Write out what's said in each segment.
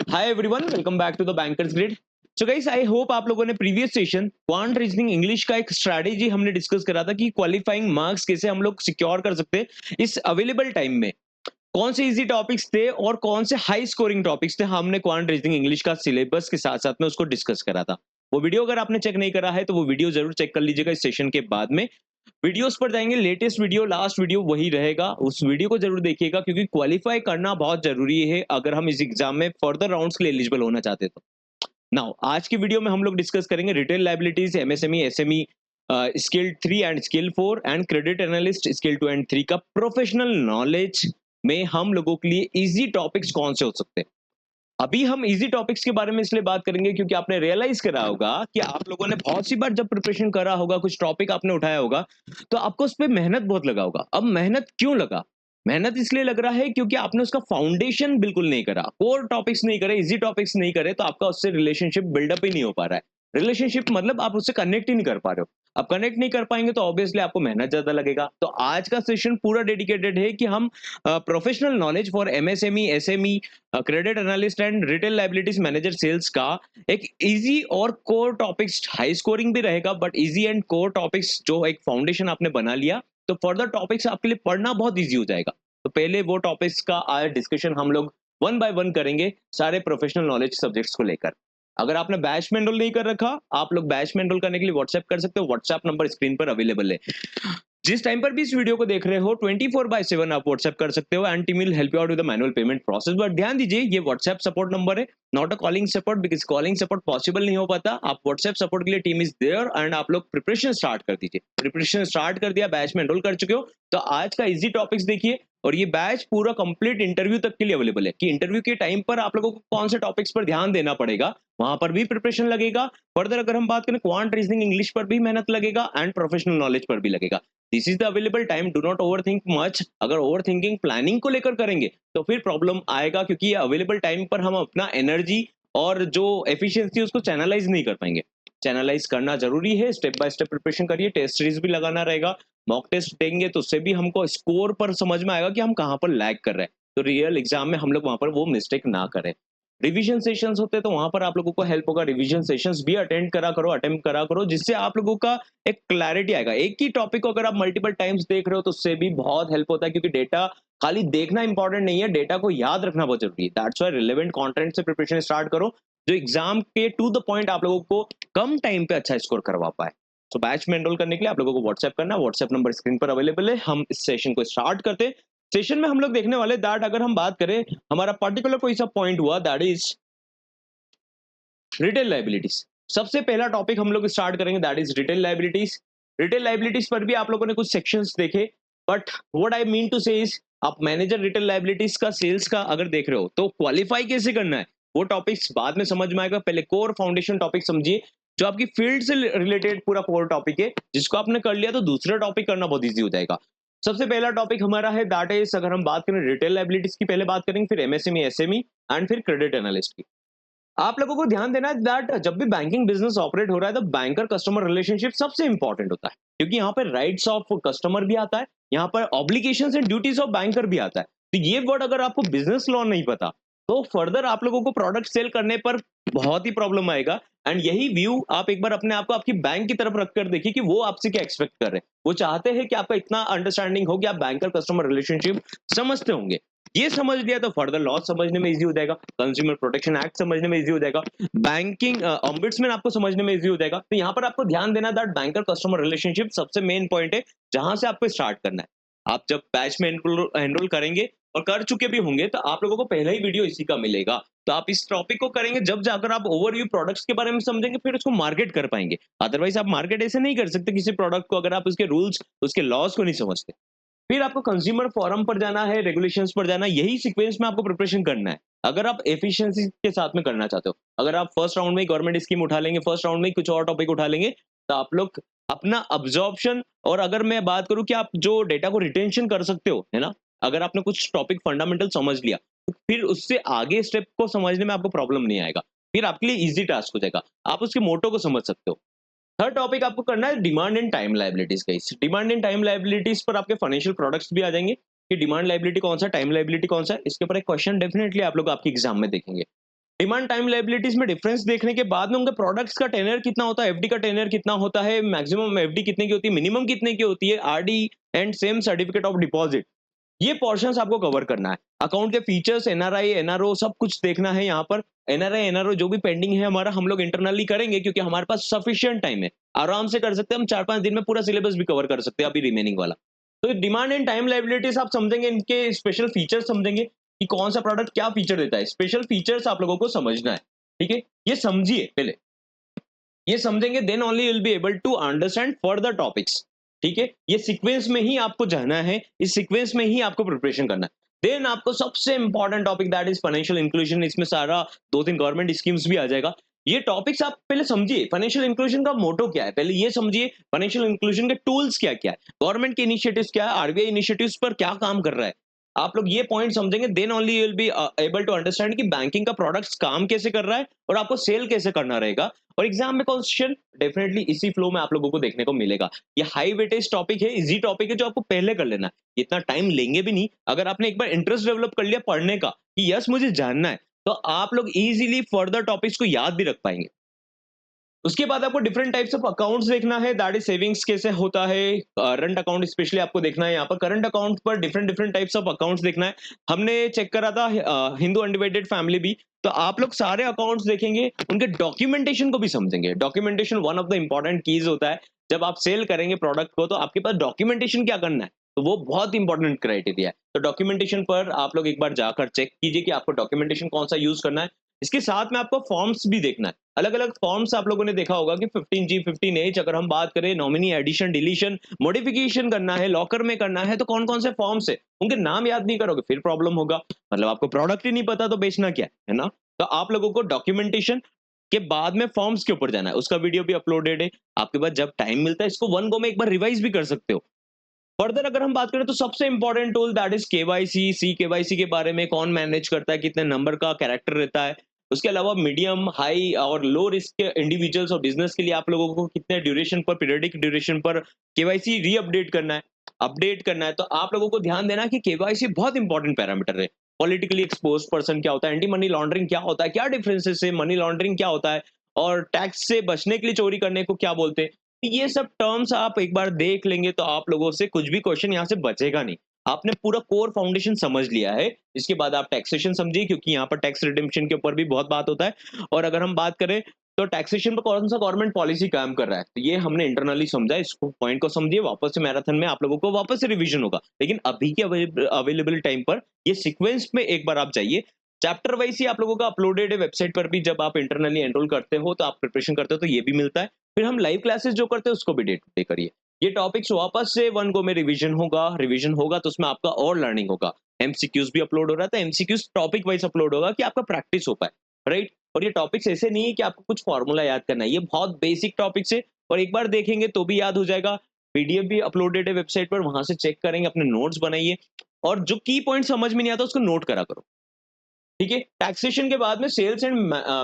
Hi everyone, welcome back to the Bankers Grid. So guys, I hope आप लोगों ने previous session quant reasoning English का एक strategy हमने डिस्कस करा था कि क्वालिफाइंग मार्क्स कैसे हम लोग सिक्योर कर सकते हैं इस अवेलेबल टाइम में। कौन से इजी टॉपिक्स थे और कौन से हाई स्कोरिंग टॉपिक्स थे, हमने क्वांट रीजनिंग इंग्लिश का सिलेबस के साथ साथ में उसको डिस्कस करा था। वो वीडियो अगर आपने चेक नहीं करा है तो वो वीडियो जरूर चेक कर लीजिएगा इस सेशन के बाद में। वीडियोस पर जाएंगे, लेटेस्ट वीडियो लास्ट वीडियो वही रहेगा, उस वीडियो को जरूर देखिएगा क्योंकि क्वालिफाई करना बहुत जरूरी है अगर हम इस एग्जाम में फर्दर राउंड्स के लिए एलिजिबल होना चाहते हैं तो। नाउ आज की वीडियो में हम लोग डिस्कस करेंगे retail liabilities, MSME, SME, skill 3 and skill 4 and credit analyst skill 2 and 3 का प्रोफेशनल नॉलेज में हम लोगों के लिए इजी टॉपिक्स कौन से हो सकते हैं। अभी हम इजी टॉपिक्स के बारे में इसलिए बात करेंगे क्योंकि आपने रियलाइज करा होगा कि आप लोगों ने बहुत सी बार जब प्रिपरेशन करा होगा, कुछ टॉपिक आपने उठाया होगा तो आपको उस पर मेहनत बहुत लगा होगा। अब मेहनत क्यों लगा? मेहनत इसलिए लग रहा है क्योंकि आपने उसका फाउंडेशन बिल्कुल नहीं करा, कोर टॉपिक्स नहीं करे, इजी टॉपिक्स नहीं करे, तो आपका उससे रिलेशनशिप बिल्डअप ही नहीं हो पा रहा है। रिलेशनशिप मतलब आप उससे कनेक्ट ही नहीं कर पा रहे हो। अब कनेक्ट नहीं कर पाएंगे तो ऑब्वियसली आपको मेहनत ज्यादा लगेगा। तो आज का सेशन पूरा डेडिकेटेड है कि हम professional knowledge for MSME, SME, credit analyst and retail liabilities manager sales का एक इजी और कोर टॉपिक्स, हाई स्कोरिंग भी रहेगा but easy and core topics जो एक फाउंडेशन आपने बना लिया तो फर्दर टॉपिक्स आपके लिए पढ़ना बहुत इजी हो जाएगा। तो पहले वो टॉपिक्स का आज डिस्कशन हम लोग वन बाय वन करेंगे, सारे प्रोफेशनल नॉलेज सब्जेक्ट्स को लेकर। अगर आपने बैच में एनरोल नहीं कर रखा, आप लोग बैच में एनरोल करने के लिए व्हाट्सएप कर सकते हो। व्हाट्सएप नंबर स्क्रीन पर अवेलेबल है। जिस टाइम पर भी इस वीडियो को देख रहे हो 24/7 आप व्हाट्सएप कर सकते हो and team will help you out with the manual payment process. But ध्यान दीजिए, ये व्हाट्सएप सपोर्ट नंबर है, not a calling support, because calling support possible नहीं हो पाता। आप व्हाट्सएप सपोर्ट के लिए टीम इज देयर एंड आप लोग प्रिपरेशन स्टार्ट कर दीजिए। प्रिपरेशन स्टार्ट कर दिया, बैच में एनरोल कर चुके हो तो आज का इजी टॉपिक्स देखिए। और ये बैच पूरा कंप्लीट इंटरव्यू तक के लिए अवेलेबल है कि इंटरव्यू के टाइम पर आप लोगों को कौन से टॉपिक्स पर ध्यान देना पड़ेगा, वहां पर भी प्रिपरेशन लगेगा। फर्दर अगर हम बात करें क्वांट रीजनिंग इंग्लिश पर भी मेहनत लगेगा एंड प्रोफेशनल नॉलेज पर भी लगेगा। This is the available time, do not over think much. अगर ओवर थिंकिंग प्लानिंग को लेकर करेंगे तो फिर प्रॉब्लम आएगा क्योंकि ये अवेलेबल टाइम पर हम अपना एनर्जी और जो एफिशिएंसी उसको चैनलाइज नहीं कर पाएंगे। चैनलाइज करना जरूरी है, स्टेप बाय स्टेप प्रिपरेशन करिए, टेस्ट सीरीज भी लगाना रहेगा, मॉक टेस्ट देंगे तो उससे भी हमको स्कोर पर समझ में आएगा कि हम कहाँ पर लैग कर रहे हैं। तो रियल एग्जाम में हम लोग वहां पर वो मिस्टेक ना करें। रिवीजन सेशंस होते हैं तो वहां पर आप लोगों को हेल्प होगा, रिवीजन सेशंस भी अटेंड करा करो, अटेम्प्ट करा करो, जिससे आप लोगों का एक क्लैरिटी आएगा। एक ही टॉपिक को अगर आप मल्टीपल टाइम्स देख रहे हो तो उससे भी बहुत हेल्प होता है क्योंकि डेटा खाली देखना इंपॉर्टेंट नहीं है, डेटा को याद रखना बहुत जरूरी है। दैट्स व्हाई रिलेवेंट कंटेंट से प्रिपरेशन स्टार्ट करो जो एग्जाम के टू द पॉइंट आप लोगों को कम टाइम पे अच्छा स्कोर करवा पाए। तो बैच में एनरोल करने के लिए आप लोगों को व्हाट्सएप करना, व्हाट्सएप नंबर स्क्रीन पर अवेलेबल है। हम इस सेशन को स्टार्ट करते हैं। सेशन में हम लोग देखने वाले दैट अगर हम बात करें, हमारा पर्टिकुलर कोई सा पॉइंट हुआ दैट इज रिटेल लाइबिलिटीज। सबसे पहला टॉपिक हम लोग स्टार्ट करेंगे that is retail liabilities. Retail liabilities पर भी आप लोगों ने कुछ सेक्शंस देखे, but what I mean to say is आप मैनेजर रिटेल लाइबिलिटीज का, सेल्स का अगर देख रहे हो तो क्वालिफाई कैसे करना है वो टॉपिक्स बाद में समझ में आएगा। पहले कोर फाउंडेशन टॉपिक समझिए जो आपकी फील्ड से रिलेटेड पूरा कोर टॉपिक है, जिसको आपने कर लिया तो दूसरा टॉपिक करना बहुत ईजी हो जाएगा। सबसे पहला टॉपिक हमारा है दैट इज, अगर हम बात करें रिटेल लाइबिलिटीज की पहले बात करेंगे, फिर एमएसएमई, एसएमई एंड फिर क्रेडिट एनालिस्ट की। आप लोगों को ध्यान देना है दैट जब भी बैंकिंग बिजनेस ऑपरेट हो रहा है तो बैंकर कस्टमर रिलेशनशिप सबसे इंपॉर्टेंट होता है क्योंकि यहाँ पर राइट्स ऑफ कस्टमर भी आता है, यहाँ पर obligations and duties of banker भी आता है। तो ये वर्ड अगर आपको बिजनेस लॉ नहीं पता तो फर्दर आप लोगों को प्रोडक्ट सेल करने पर बहुत ही प्रॉब्लम आएगा। एंड यही व्यू आप एक बार अपने आप को आपकी बैंक की तरफ रखकर देखिए कि वो आपसे क्या एक्सपेक्ट कर रहे हैं। वो चाहते हैं कि आपका इतना अंडरस्टैंडिंग हो कि आप बैंकर कस्टमर रिलेशनशिप समझते होंगे। ये समझ लिया तो फर्दर लॉ समझने में इजी हो जाएगा, कंज्यूमर प्रोटेक्शन एक्ट समझने में इजी हो जाएगा, बैंकिंग ऑम्बुड्समैन आपको समझने में इजी हो जाएगा। तो यहाँ पर आपको ध्यान देना दैट बैंकर कस्टमर रिलेशनशिप सबसे मेन पॉइंट है जहां से आपको स्टार्ट करना है। आप जब बैच में एनरोल करेंगे और कर चुके भी होंगे तो आप लोगों को पहला ही वीडियो इसी का मिलेगा। तो आप इस टॉपिक को करेंगे जब जाकर आप ओवरव्यू प्रोडक्ट्स के बारे में समझेंगे, फिर उसको मार्केट कर पाएंगे। अदरवाइज आप मार्केट ऐसे नहीं कर सकते किसी प्रोडक्ट को अगर आप उसके रूल्स, उसके लॉज को नहीं समझते। फिर आपको कंज्यूमर फोरम पर जाना है, रेगुलेशंस पर जाना है, यही सीक्वेंस में आपको प्रिपरेशन करना है अगर आप एफिशिएंसी के साथ में करना चाहते हो। अगर आप फर्स्ट राउंड में गवर्नमेंट स्कीम उठा लेंगे, फर्स्ट राउंड में कुछ और टॉपिक उठा लेंगे तो आप लोग अपना अब्जॉर्प्शन, और अगर मैं बात करूं कि आप जो डेटा को रिटेंशन कर सकते हो, है ना, अगर आपने कुछ टॉपिक फंडामेंटल समझ लिया तो फिर उससे आगे स्टेप को समझने में आपको प्रॉब्लम नहीं आएगा, फिर आपके लिए इजी टास्क हो जाएगा। आप उसके मोटो को समझ सकते हो। थर्ड टॉपिक आपको करना है डिमांड एंड टाइम लायबिलिटीज का। इस डिमांड एंड टाइम लायबिलिटीज पर आपके फाइनेंशियल प्रोडक्ट्स भी आ जाएंगे कि डिमांड लायबिलिटी कौन सा, टाइम लायबिलिटी कौन सा है। इसके ऊपर एक क्वेश्चन डेफिनेटली आप लोग आपके एग्जाम में देखेंगे। डिमांड टाइम लायबिलिटीज में डिफरेंस देखने के बाद में उनके प्रोडक्ट्स का टेन्योर कितना होता है, एफडी का टेन्योर कितना होता है, मैक्सिमम एफडी कितने की होती है, मिनिमम कितने की होती है, RD and same certificate of deposit, ये पोर्शंस आपको कवर करना है। अकाउंट के फीचर्स, एनआरआई, एनआरओ सब कुछ देखना है यहाँ पर। एनआरआई, एनआरओ जो भी पेंडिंग है हमारा, हम लोग इंटरनली करेंगे क्योंकि हमारे पास सफिशिएंट टाइम है। आराम से कर सकते हैं हम, 4-5 दिन में पूरा सिलेबस भी कवर कर सकते हैं अभी रिमेनिंग वाला। तो डिमांड एंड टाइम लायबिलिटीज आप समझेंगे, इनके स्पेशल फीचर्स समझेंगे कि कौन सा प्रोडक्ट क्या फीचर देता है। स्पेशल फीचर्स आप लोगों को समझना है, ठीक है? ये समझिए पहले। ये समझेंगे then only you will be able to understand further topics, ठीक है? ये सीक्वेंस में ही आपको जाना है, इस सीक्वेंस में ही आपको प्रिपरेशन करना है। देन आपको सबसे important topic that is financial inclusion, इसमें सारा 2-3 गवर्नमेंट स्कीम्स भी आ जाएगा। ये टॉपिक्स आप पहले समझिए, फाइनेंशियल इंक्लूजन का मोटो क्या है, पहले ये समझिए फाइनेंशियल इंक्लूजन के टूल्स क्या-क्या है, गवर्नमेंट के इनिशिएटिव्स क्या है, आरबीआई इनिशिएटिव्स पर क्या काम कर रहा है। आप लोग ये पॉइंट समझेंगे then only you will be able to understand कि बैंकिंग का प्रोडक्ट्स काम कैसे कर रहा है और आपको सेल कैसे करना रहेगा। और एग्जाम में क्वेश्चन डेफिनेटली इसी फ्लो में आप लोगों को देखने को मिलेगा। ये हाई वेटेज टॉपिक है, इजी टॉपिक है जो आपको पहले कर लेना है। इतना टाइम लेंगे भी नहीं। अगर आपने एक बार इंटरेस्ट डेवलप कर लिया पढ़ने का कि यस मुझे जानना है, तो आप लोग इजीली फर्दर टॉपिक्स को याद भी रख पाएंगे। उसके बाद आपको डिफरेंट टाइप्स ऑफ अकाउंट्स देखना है, दैट इज सेविंग्स कैसे होता है, करंट अकाउंट स्पेशली आपको देखना है। यहाँ पर करंट अकाउंट पर different different types of accounts देखना है। हमने चेक करा था हिंदू अनडिवाइडेड फैमिली भी, तो आप लोग सारे अकाउंट्स देखेंगे, उनके डॉक्यूमेंटेशन को भी समझेंगे। Documentation one of the important keys होता है। जब आप सेल करेंगे प्रोडक्ट को तो आपके पास डॉक्यूमेंटेशन क्या करना है, तो वो बहुत इंपॉर्टेंट क्राइटेरिया है। तो डॉक्यूमेंटेशन पर आप लोग एक बार जाकर चेक कीजिए कि आपको डॉक्यूमेंटेशन कौन सा यूज करना है। इसके साथ में आपको फॉर्म्स भी देखना है। अलग-अलग फॉर्म्स आप लोगों ने देखा होगा कि 15G, 15H, अगर हम बात करें नॉमिनी एडिशन, डिलीशन, मॉडिफिकेशन करना है, लॉकर में करना है, तो कौन-कौन से फॉर्म्स है, उनके नाम याद नहीं करोगे फिर प्रॉब्लम होगा। मतलब आपको प्रोडक्ट ही नहीं पता तो बेचना क्या है ना? तो आप लोगों को डॉक्यूमेंटेशन के बाद में फॉर्म्स के ऊपर जाना है। उसका वीडियो भी अपलोडेड है। आपके पास जब टाइम मिलता है इसको वन गो में एक बार रिवाइज भी कर सकते हो। फर्दर अगर हम बात करें तो सबसे important tool that is KYC, C KYC के बारे में कौन मैनेज करता है, कितने नंबर का कैरेक्टर रहता है। उसके अलावा मीडियम, हाई और लो रिस्क के इंडिविजुअल्स और बिजनेस के लिए आप लोगों को कितने ड्यूरेशन पर, पीरियडिक ड्यूरेशन पर केवाईसी री अपडेट करना है, अपडेट करना है। तो आप लोगों को ध्यान देना कि केवाईसी बहुत इंपॉर्टेंट पैरामीटर है। पॉलिटिकली एक्सपोज पर्सन क्या होता है, एंटी मनी लॉन्ड्रिंग क्या होता है, क्या डिफरेंसेस है, मनी लॉन्ड्रिंग क्या होता है और टैक्स से बचने के लिए चोरी करने को क्या बोलते हैं। ये सब टर्म्स आप एक बार देख लेंगे तो आप लोगों से कुछ भी क्वेश्चन यहाँ से बचेगा नहीं। आपने पूरा कोर फाउंडेशन समझ लिया है। इसके बाद आप टैक्सेशन समझिए क्योंकि यहाँ पर टैक्स रिडेम्पशन के ऊपर भी बहुत बात होता है। और अगर हम बात करें तो टैक्सेशन पर कौन सा गवर्नमेंट पॉलिसी काम कर रहा है, तो ये हमने इंटरनली समझा। इसको पॉइंट को समझिए, वापस से मैराथन में आप लोगों को वापस से रिवीजन होगा। लेकिन अभी के अवेलेबल टाइम पर ये सीक्वेंस में एक बार आप जाइए। चैप्टर वाइज ही आप लोगों का अपलोडेड है वेबसाइट पर भी। जब आप इंटरनली एनरोल करते हो तो आप प्रिपरेशन करते हो तो ये भी मिलता है। फिर हम लाइव क्लासेस जो करते हैं उसको भी डे टू डे करिए। ये टॉपिक्स वापस से वन गो में रिवीजन होगा तो उसमें आपका और लर्निंग होगा। एमसीक्यूज भी अपलोड हो रहा था, एमसीक्यूज टॉपिक वाइज अपलोड होगा कि आपका प्रैक्टिस हो पाए, राइट? और ये टॉपिक्स ऐसे नहीं है कि आपको कुछ फॉर्मूला याद करना है, ये बहुत बेसिक टॉपिक्स है और एक बार देखेंगे तो भी याद हो जाएगा। पीडीएफ भी अपलोडेड है वेबसाइट पर, वहां से चेक करेंगे, अपने नोट्स बनाइए और जो की पॉइंट समझ में नहीं आता उसको नोट करा करो, ठीक है? टैक्सेशन के बाद में सेल्स एंड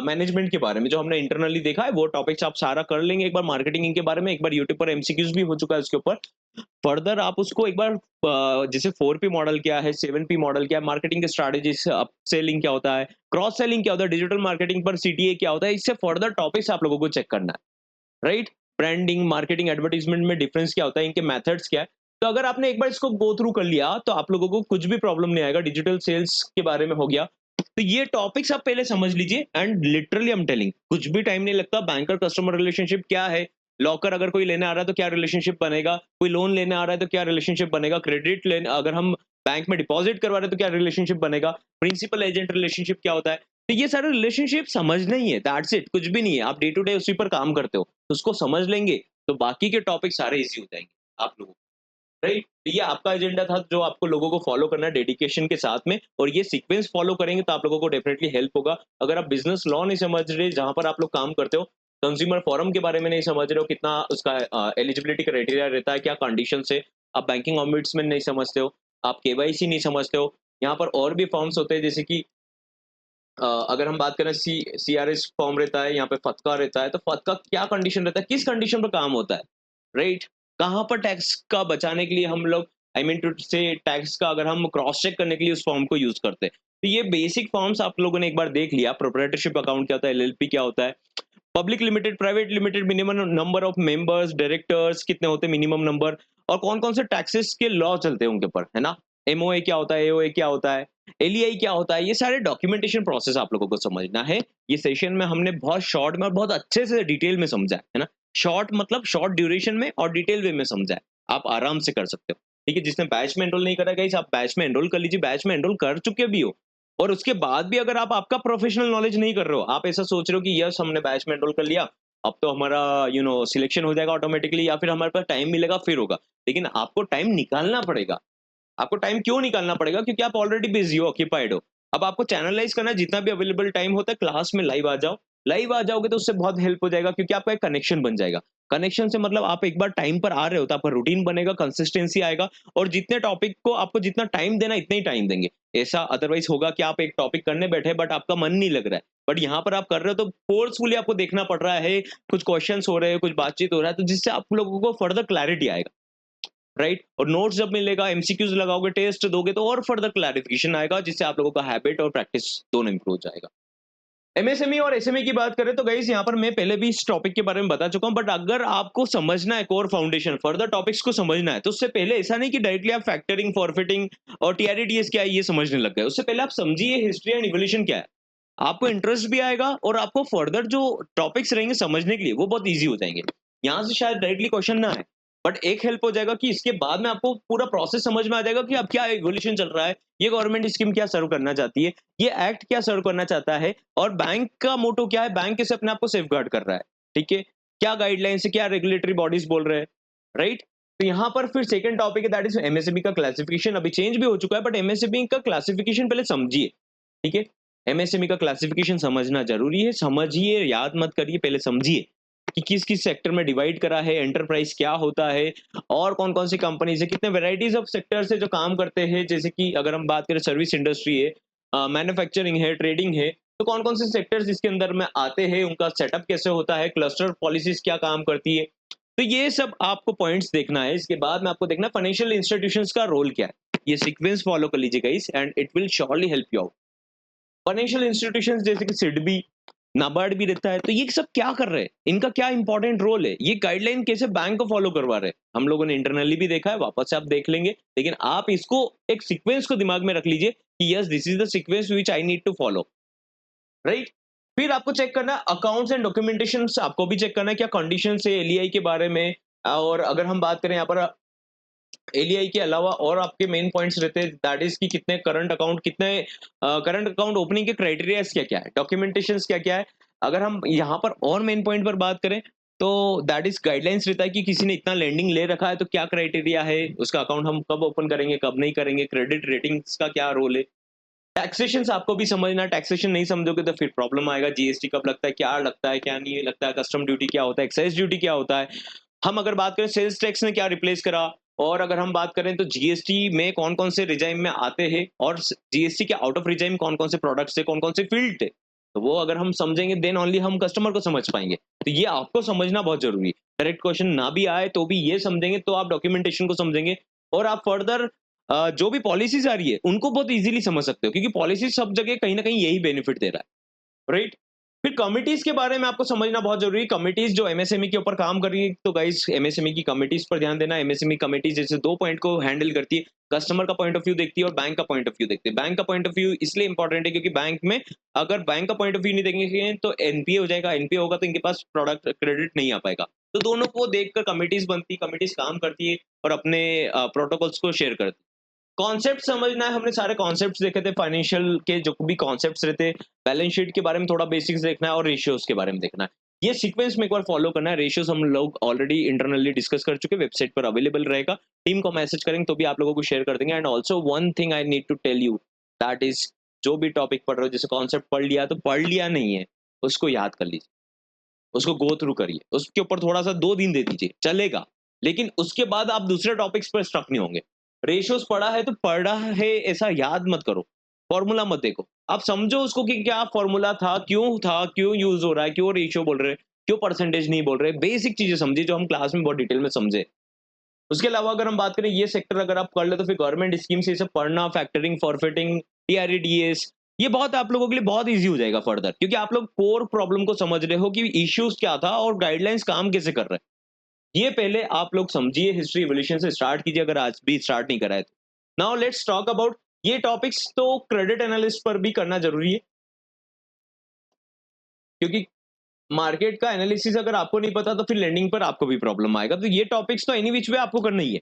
मैनेजमेंट के बारे में जो हमने इंटरनली देखा है वो टॉपिक्स आप सारा कर लेंगे। एक बार मार्केटिंग के बारे में, एक बार यूट्यूब पर एमसीक्यूज भी हो चुका है उसके ऊपर। फर्दर आप उसको एक बार जैसे 4P मॉडल क्या है, 7P मॉडल क्या है, मार्केटिंग के स्ट्रैटेजीज, अप सेलिंग क्या होता है, क्रॉस सेलिंग क्या होता है, डिजिटल मार्केटिंग पर सीटीए क्या होता है, इससे फर्दर टॉपिक्स आप लोगों को चेक करना है, राइट? ब्रांडिंग, मार्केटिंग, एडवर्टाइजमेंट में डिफरेंस क्या होता है, इनके मेथड्स क्या है। तो अगर आपने एक बार इसको गो थ्रू कर लिया तो आप लोगों को कुछ भी प्रॉब्लम नहीं आएगा। डिजिटल सेल्स के बारे में हो गया। तो ये टॉपिक्स आप पहले समझ लीजिए and literally I am telling कुछ भी टाइम नहीं लगता। बैंकर कस्टमर रिलेशनशिप क्या है, लॉकर अगर कोई लेने आ रहा है तो क्या रिलेशनशिप बनेगा, कोई लोन लेने आ रहा है तो क्या रिलेशनशिप बनेगा, क्रेडिट लेने अगर हम बैंक में डिपॉजिट करवा रहे हैं तो क्या रिलेशनशिप बनेगा, प्रिंसिपल एजेंट रिलेशनशिप क्या होता है। तो ये सारे रिलेशनशिप समझना ही है, दैट्स इट, कुछ भी नहीं है। आप डे टू डे उसी पर काम करते हो तो उसको समझ लेंगे तो बाकी के टॉपिक सारे इजी हो जाएंगे आप लोगों को, राइट? तो ये आपका एजेंडा था जो आपको लोगों को फॉलो करना है डेडिकेशन के साथ में, और ये सीक्वेंस फॉलो करेंगे तो आप लोगों को डेफिनेटली हेल्प होगा। अगर आप बिजनेस लॉ नहीं समझ रहे जहां पर आप लोग काम करते हो, कंज्यूमर फोरम के बारे में नहीं समझ रहे हो, कितना उसका एलिजिबिलिटी क्राइटेरिया रहता है, क्या कंडीशन है, आप बैंकिंग ऑम्बुड्समैन नहीं समझते हो, आप केवाईसी नहीं समझते हो, यहाँ पर और भी फॉर्म्स होते हैं जैसे कि अगर हम बात करें सीआरएस फॉर्म रहता है, यहाँ पे फतका रहता है, तो फतका क्या कंडीशन रहता है, किस कंडीशन पर काम होता है, राइट? कहाँ पर टैक्स का बचाने के लिए हम लोग, आई मीन टू से टैक्स का अगर हम क्रॉस चेक करने के लिए उस फॉर्म को यूज करते हैं। तो ये बेसिक फॉर्म्स आप लोगों ने एक बार देख लिया, प्रोप्राइटरशिप अकाउंट क्या होता है, एलएलपी क्या होता है, public limited, private limited, minimum number of members, directors कितने होते हैं, मिनिमम नंबर, और कौन-कौन से टैक्सेस के लॉ चलते हैं उनके ऊपर, है ना? एमओए क्या होता है, एओए क्या होता है, एलईआई क्या होता है, ये सारे डॉक्यूमेंटेशन प्रोसेस आप लोगों को समझना है। ये सेशन में हमने बहुत शॉर्ट में और बहुत अच्छे से डिटेल में समझा है ना? शॉर्ट मतलब शॉर्ट ड्यूरेशन में और डिटेल वे में समझा है। आप आराम से कर सकते हो। ठीक है? जिसने बैच में एनरोल नहीं करा गाइस, आप बैच में एनरोल कर लीजिए, बैच में एनरोल कर चुके भी हो। और उसके बाद भी अगर आप आपका प्रोफेशनल नॉलेज नहीं कर रहे हो, आप ऐसा सोच रहे हो कि यस हमने बैच में एनरोल कर लिया, अब तो हमारा सिलेक्शन हो जाएगा ऑटोमेटिकली या फिर हमारे पास टाइम मिलेगा फिर होगा। लेकिन आपको टाइम निकालना पड़ेगा। आपको टाइम क्यों निकालना पड़ेगा? क्योंकि आप ऑलरेडी बिज़ी हो, ऑक्यूपाइड हो। अब आपको चैनलाइज़ करना है, जितना भी अवेलेबल टाइम होता है क्लास में लाइव आ जाओ। लाइव आ जाओगे तो उससे बहुत हेल्प हो जाएगा क्योंकि आपका एक कनेक्शन बन जाएगा। कनेक्शन से मतलब आप एक बार टाइम पर आ रहे हो तो आपका रूटीन बनेगा, कंसिस्टेंसी आएगा और जितने टॉपिक को आपको जितना टाइम देना है इतना ही टाइम देंगे। ऐसा अदरवाइज़ होगा कि आप एक टॉपिक करने बैठे बट आपका मन नहीं लग रहा है। बट यहाँ पर आप कर रहे हो तो फोर्सफुली आपको देखना पड़ रहा है, कुछ क्वेश्चन्स हो रहे हैं, कुछ बातचीत हो रहा है तो जिससे आप लोगों को फर्दर क्लैरिटी आएगा। राइट? और नोट्स जब मिलेगा, एमसीक्यूज़ लगाओगे, टेस्ट दोगे तो और फर्दर क्लैरिफिकेशन आएगा जिससे आप लोगों का हैबिट और प्रैक्टिस दोनों इंप्रूव हो जाएगा। एमएसएमई और एसएमई की बात करें तो गाइस यहाँ पर मैं पहले भी इस टॉपिक के बारे में बता चुका हूँ बट अगर आपको समझना है कोर फाउंडेशन फर्दर टॉपिक्स को समझना है तो उससे पहले ऐसा नहीं कि डायरेक्टली आप फैक्टरिंग, फॉरफिटिंग और टीआरईटीएस क्या है ये समझने लग गए। उससे पहले आप समझिए हिस्ट्री एंड इवोल्यूशन क्या है। आपको इंटरेस्ट भी आएगा और आपको फर्दर जो टॉपिक्स रहेंगे समझने के लिए वो बहुत ईज़ी हो जाएँगे। यहाँ से शायद डायरेक्टली क्वेश्चन ना आए, बट एक हेल्प हो जाएगा कि इसके बाद में आपको पूरा प्रोसेस समझ में आ जाएगा कि अब क्या इवोल्यूशन चल रहा है, ये गवर्नमेंट स्कीम क्या सर्व करना चाहती है, ये एक्ट क्या सर्व करना चाहता है और बैंक का मोटो क्या है, बैंक कैसे अपने आप को सेफगार्ड कर रहा है, ठीक है? क्या गाइडलाइंस है, क्या रेगुलेटरी बॉडीज़ बोल रहे हैं, राइट? तो यहाँ पर फिर सेकंड टॉपिक है दैट इज़ एमएसएमई का क्लासिफिकेशन अभी चेंज भी हो चुका है बट एमएसएमई का क्लासिफिकेशन पहले समझिए, ठीक है? एमएसएमई का क्लासिफिकेशन समझना ज़रूरी है, समझिए, याद मत करिए, पहले समझिए कि किस-किस सेक्टर में डिवाइड करा है, एंटरप्राइज़ क्या होता है और कौन-कौन सी कंपनीज़ है, कितने वैराइटीज़ ऑफ सेक्टर्स है जो काम करते हैं, जैसे कि अगर हम बात करें सर्विस इंडस्ट्री है, मैन्युफैक्चरिंग है, ट्रेडिंग है, तो कौन-कौन से सेक्टर्स इसके अंदर में आते हैं, उनका सेटअप कैसे होता है, क्लस्टर पॉलिसीज़ क्या काम करती है। तो ये सब आपको पॉइंट्स देखना है, इसके बाद में आपको देखना है फाइनेंशियल इंस्टीट्यूशंस का रोल क्या है। ये सीक्वेंस फॉलो कर लीजिए guys and it will surely help you out. Financial institutions जैसे कि सिडबी, नाबार्ड भी रहता है, तो ये सब क्या कर रहे हैं? इनका क्या इंपॉर्टेंट रोल है? ये गाइडलाइन कैसे बैंक को फॉलो करवा रहे हैं? हम लोगों ने इंटरनली भी देखा है, वापस से आप देख लेंगे, लेकिन आप इसको एक सीक्वेंस को दिमाग में रख लीजिए कि yes this is the sequence which I need to follow, right? फिर आपको चेक करना है अकाउंट्स एंड डॉक्यूमेंटेशंस आपको भी चेक करना है क्या कंडीशंस है एलईआई के बारे में और अगर हम बात करें यहाँ पर एलईआई के अलावा और आपके मेन पॉइंट्स रहते हैं दैट इज कि कितने करंट अकाउंट कितने करंट अकाउंट ओपनिंग के क्राइटेरियाज क्या क्या है डॉक्यूमेंटेशंस क्या क्या है। अगर हम यहाँ पर और मेन पॉइंट पर बात करें तो दैट इज गाइडलाइंस रहता है कि किसी ने इतना लेंडिंग ले रखा है तो क्या क्राइटेरिया है उसका अकाउंट हम कब ओपन करेंगे कब नहीं करेंगे क्रेडिट रेटिंग्स का क्या रोल है। टैक्सेशन आपको भी समझना है, टैक्सेशन नहीं समझोगे तो फिर प्रॉब्लम आएगा, जीएसटी कब लगता है क्या नहीं लगता है, कस्टम ड्यूटी क्या होता है, एक्साइज ड्यूटी क्या होता है। हम अगर बात करें सेल्स टैक्स ने क्या रिप्लेस करा और अगर हम बात करें तो जीएसटी में कौन-कौन से रिजाइम में आते हैं और जीएसटी के आउट ऑफ रिजाइम कौन-कौन से प्रोडक्ट्स है, कौन-कौन से फील्ड है। तो वो अगर हम समझेंगे देन ओनली हम कस्टमर को समझ पाएँगे। तो ये आपको समझना बहुत ज़रूरी है। डायरेक्ट क्वेश्चन ना भी आए तो भी ये समझेंगे तो आप डॉक्यूमेंटेशन को समझेंगे और आप फर्दर जो भी पॉलिसीज़ आ रही है उनको बहुत ईज़िली समझ सकते हो क्योंकि पॉलिसी सब जगह कहीं न कहीं यही बेनिफिट दे रहा है। राइट? फिर कमिटीज़ के बारे में आपको समझना बहुत ज़रूरी है। कमिटीज़ जो एमएसएमई के ऊपर काम कर रही है, तो गाइज़ एमएसएमई की कमिटीज़ पर ध्यान देना। एमएसएमई कमिटी जैसे 2 पॉइंट को हैंडल करती है। कस्टमर का पॉइंट ऑफ व्यू देखती है और बैंक का पॉइंट ऑफ व्यू देखती है। बैंक का पॉइंट ऑफ व्यू इसलिए इंपॉर्टेंट है क्योंकि बैंक में अगर बैंक का पॉइंट ऑफ व्यू नहीं देखेंगे तो एनपीए हो जाएगा। एनपीए होगा तो इनके पास प्रोडक्ट क्रेडिट नहीं आ पाएगा। तो दोनों को देखकर कमिटीज़ बनती है, कमिटीज़ काम करती है और अपने प्रोटोकॉल्स को शेयर करती है। कॉन्सेप्ट समझना है, हमने सारे कॉन्सेप्ट्स देखे थे फाइनेंशियल के जो भी कॉन्सेप्ट्स रहते हैं, बैलेंस शीट के बारे में थोड़ा बेसिक्स देखना है और रेशियोज़ के बारे में देखना है। ये सीक्वेंस में एक बार फॉलो करना है, रेशियोज़ हम लोग ऑलरेडी इंटरनली डिस्कस कर चुके हैं, वेबसाइट पर अवेलेबल रहेगा। टीम को मैसेज करेंगे तो भी आप लोगों को शेयर कर देंगे and also one thing I need to tell you that is जो भी टॉपिक पढ़ रहे हो, जैसे कॉन्सेप्ट पढ़ लिया तो पढ़ लिया नहीं है, उसको याद कर लीजिए, उसको गो थ्रू करिए, उसके ऊपर थोड़ा-सा 2 दिन दे दीजिए, चलेगा। लेकिन उसके बाद आप दूसरे टॉपिक्स पर स्टक नहीं होंगे। रेशियोज़ पढ़ा है तो पढ़ा है ऐसा याद मत करो, फ़ॉर्मूला मत देखो। आप समझो उसको कि क्या फ़ॉर्मूला था, क्यों यूज़ हो रहा है, क्यों रेशियो बोल रहे हैं, क्यों परसेंटेज नहीं बोल रहे, बेसिक चीज़ें समझिए जो हम क्लास में बहुत डिटेल में समझे। उसके अलावा अगर हम बात करें ये सेक्टर अगर आप कर ले तो फिर गवर्नमेंट स्कीम्स ये सब पढ़ना, फैक्टरिंग, फॉरफिटिंग TRE-DS, ये बहुत आप लोगों के लिए बहुत ईज़ी हो जाएगा फर्दर, क्योंकि आप लोग कोर प्रॉब्लम को समझ रहे हो कि इश्यूज़ क्या था और गाइडलाइंस काम कैसे कर रहे हैं। ये पहले आप लोग समझिए, हिस्ट्री इवोल्यूशन से स्टार्ट कीजिए अगर आज भी स्टार्ट नहीं करा है तो। नाउ लेट्स टॉक अबाउट ये टॉपिक्स तो क्रेडिट एनालिस्ट पर भी करना ज़रूरी है, क्योंकि मार्केट का एनालिसिस अगर आपको नहीं पता तो फिर लेंडिंग पर आपको भी प्रॉब्लम आएगा। तो ये टॉपिक्स तो एनी व्हिच वे आपको करना ही है।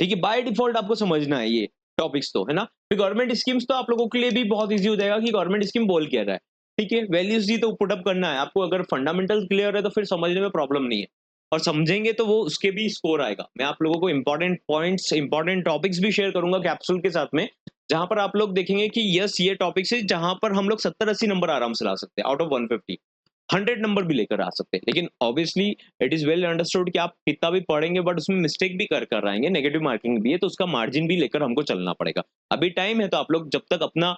ठीक है, बाय डिफॉल्ट आपको समझना है ये टॉपिक्स तो, है ना? फिर गवर्नमेंट स्कीम्स तो आप लोगों के लिए भी बहुत ईज़ी हो जाएगा कि गवर्नमेंट स्कीम बोल क्या रहा है। ठीक है, वैल्यूज़ दी तो पुट अप करना है। आपको अगर फंडामेंटल क्लियर है तो फिर समझने में प्रॉब्लम नहीं है। और समझेंगे तो वो उसके भी स्कोर आएगा। मैं आप लोगों को इंपॉर्टेंट पॉइंट्स, इंपॉर्टेंट टॉपिक्स भी शेयर करूँगा कैप्सूल के साथ में, जहाँ पर आप लोग देखेंगे कि यस ये टॉपिक्स है जहाँ पर हम लोग 70-80 नंबर आराम से ला सकते हैं आउट ऑफ 150। 100 नंबर भी लेकर आ सकते हैं। लेकिन obviously it is well understood कि आप कितना भी पढ़ेंगे बट उसमें मिस्टेक भी कर आएँगे, नेगेटिव मार्किंग भी है, तो उसका मार्जिन भी लेकर हमको चलना पड़ेगा। अभी टाइम है तो आप लोग जब तक अपना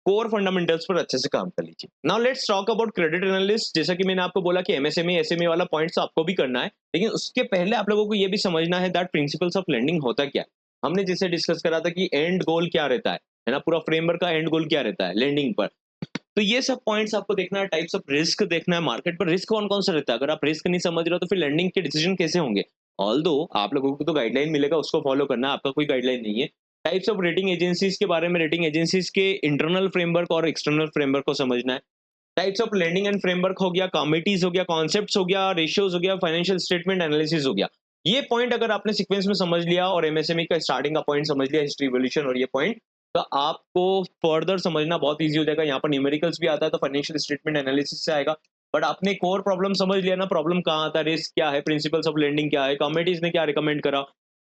कोर फंडामेंटल्स पर अच्छे से काम कर लीजिए। Now let's talk about credit analyst. जैसा कि मैंने आपको बोला कि एमएसएमई, एसएमई वाला पॉइंट्स आपको भी करना है, लेकिन उसके पहले आप लोगों को ये भी समझना है दैट प्रिंसिपल्स ऑफ लेंडिंग होता क्या है। हमने जैसे डिस्कस करा था कि एंड गोल क्या रहता है ना? पूरा फ्रेमवर्क का एंड गोल क्या रहता है लेंडिंग पर। तो ये सब पॉइंट्स आपको देखना है, टाइप्स ऑफ रिस्क देखना है, मार्केट पर रिस्क कौन-कौन सा रहता है। अगर आप रिस्क नहीं समझ रहे हो तो फिर लैंडिंग के डिसीजन कैसे होंगे? ऑल्दो आप लोगों को तो गाइडलाइन मिलेगा, उसको फॉलो करना है, आपका कोई गाइडलाइन नहीं है। टाइप्स ऑफ रेटिंग एजेंसीज के बारे में, रेटिंग एजेंसीज के इंटरनल फ्रेमवर्क और एक्सटर्नल फ्रेमवर्क को समझना है। Types of lending and framework हो गया, कमिटीज हो गया, कॉन्सेप्ट्स हो गया, रेशियोज हो गया, फाइनेंशियल स्टेटमेंट एनालिसिस हो गया। ये पॉइंट अगर आपने सीक्वेंस में समझ लिया और एमएसएमई का स्टार्टिंग का पॉइंट समझ लिया, हिस्ट्री इवोल्यूशन और ये पॉइंट, तो आपको फर्दर समझना बहुत ईजी हो जाएगा। यहाँ पर न्यूमेरिकल्स भी आता है तो फाइनेंशियल स्टेटमेंट एनालिसिस से आएगा। बट आपने कोर प्रॉब्लम समझ लिया ना, प्रॉब्लम कहाँ आता है, रिस्क क्या है, प्रिंसिपल्स ऑफ लेंडिंग क्या है, कमिटीज ने क्या रिकमेंड करा,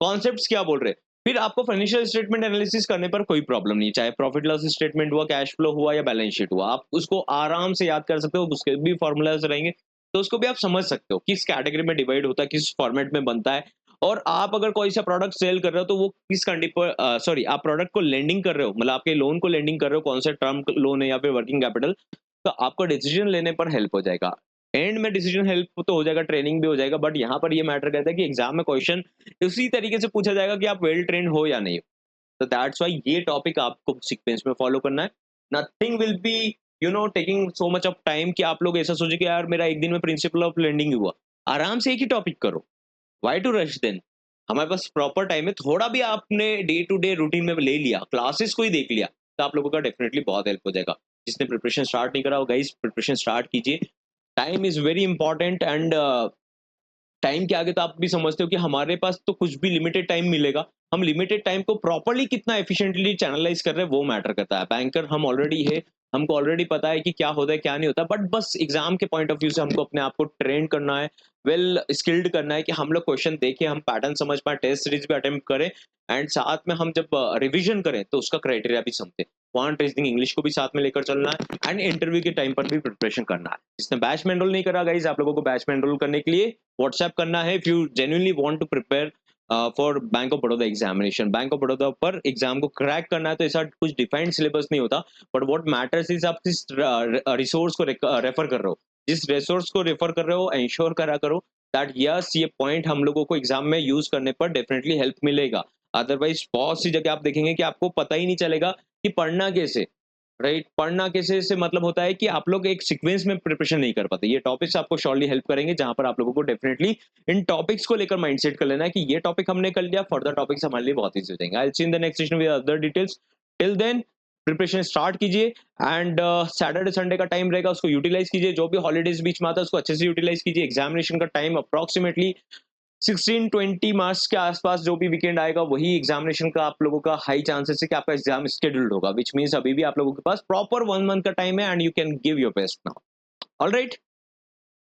कॉन्सेप्ट्स क्या बोल रहे हैं, फिर आपको फाइनेंशियल स्टेटमेंट एनालिसिस करने पर कोई प्रॉब्लम नहीं है। चाहे प्रॉफिट लॉस स्टेटमेंट हुआ, कैश फ्लो हुआ या बैलेंस शीट हुआ, आप उसको आराम से याद कर सकते हो, उसके भी फॉर्मूलाज रहेंगे, तो उसको भी आप समझ सकते हो किस कैटेगरी में डिवाइड होता है, किस फॉर्मेट में बनता है। और आप अगर कोई सा प्रोडक्ट सेल कर रहे हो तो वो किस कंडी पर सॉरी, आप प्रोडक्ट को लेंडिंग कर रहे हो, मतलब आपके लोन को लेंडिंग कर रहे हो, कौन सा टर्म लोन है या फिर वर्किंग कैपिटल, तो आपको डिसीजन लेने पर हेल्प हो जाएगा। एंड में डिसीजन हेल्प तो हो जाएगा, ट्रेनिंग भी हो जाएगा, बट यहाँ पर ये मैटर करता है कि एग्जाम में क्वेश्चन उसी तरीके से पूछा जाएगा कि आप वेल ट्रेन्ड हो या नहीं हो। तो दैट्स व्हाई ये टॉपिक आपको सीक्वेंस में फॉलो करना है। Nothing will be taking so much of time कि आप लोग ऐसा सोचे कि यार मेरा एक दिन में प्रिंसिपल ऑफ लेंडिंग हुआ। आराम से एक ही टॉपिक करो। Why to rush then? हमारे पास प्रॉपर टाइम है। थोड़ा भी आपने डे टू डे रूटीन में ले लिया, क्लासेस को ही देख लिया, तो आप लोगों का डेफिनिटली बहुत हेल्प हो जाएगा। जिसने प्रिपरेशन स्टार्ट नहीं करा हो गाइस, प्रिपरेशन स्टार्ट कीजिए। Time is very important and time के आगे तो आप भी समझते हो कि हमारे पास तो कुछ भी लिमिटेड टाइम मिलेगा। हम लिमिटेड टाइम को प्रॉपर्ली कितना एफिशिएंटली चैनलाइज़ कर रहे हैं वो मैटर करता है। बैंकर हम ऑलरेडी है, हमको ऑलरेडी पता है कि क्या होता है, क्या नहीं होता। बट बस एग्ज़ाम के पॉइंट ऑफ व्यू से हमको अपने आप को ट्रेन करना है, वेल स्किल्ड करना है कि हम लोग क्वेश्चन देखें, हम पैटर्न समझ पाएँ, टेस्ट सीरीज़ भी अटेम्प्ट करें एंड साथ में हम जब रिविज़न करें तो उसका क्राइटेरिया भी समझें। क्वांट रीजनिंग इंग्लिश को भी साथ में लेकर चलना है एंड इंटरव्यू के टाइम पर भी प्रिपरेशन करना है। जिसने बैच में एनरोल नहीं करा गाइज़, आप लोगों को बैच में एनरोल करने के लिए व्हाट्सएप करना है if you genuinely want to prepare for Bank of Baroda examination. Bank of Baroda पर एग्जाम को क्रैक करना है तो ऐसा कुछ डिफाइंड सिलेबस नहीं होता, बट व्हाट मैटर्स इज आप किस रिसोर्स को रेफर कर रहे हो, जिस रिसोर्स को रेफर कर रहे हो एंश्योर करा करो दैट यस ये पॉइंट हम लोगों को एग्जाम में यूज करने पर डेफिनेटली हेल्प मिलेगा। अदरवाइज बहुत सी जगह आप देखेंगे कि आपको पता ही नहीं चलेगा कि पढ़ना कैसे, राइट? पढ़ना कैसे से मतलब होता है कि आप लोग एक सीक्वेंस में प्रिपरेशन नहीं कर पाते। ये टॉपिक्स आपको श्योरली हेल्प करेंगे, जहां पर आप लोगों को डेफिनेटली इन टॉपिक्स को लेकर माइंडसेट कर लेना है कि ये टॉपिक हमने कर लिया, फर्दर टॉपिक्स हमारे लिए बहुत ईजी हो जाएंगे। I will see in the next session with other details. Till then preparation start कीजिए एंड सैटरडे संडे का टाइम रहेगा उसको यूटिलाइज कीजिए। जो भी हॉलीडेज बीच में आता है उसको अच्छे से यूटिलाइज कीजिए। एग्जामिनेशन का टाइम अप्रोक्सीमेटली 16-20 मार्क्स के आसपास जो भी वीकेंड आएगा वही एग्जामिनेशन का आप लोगों का हाई चांसेस है कि आपका एग्जाम शेड्यूल्ड होगा, व्हिच मींस अभी भी आप लोगों के पास प्रॉपर 1 मंथ का टाइम है and you can give your best now. Alright?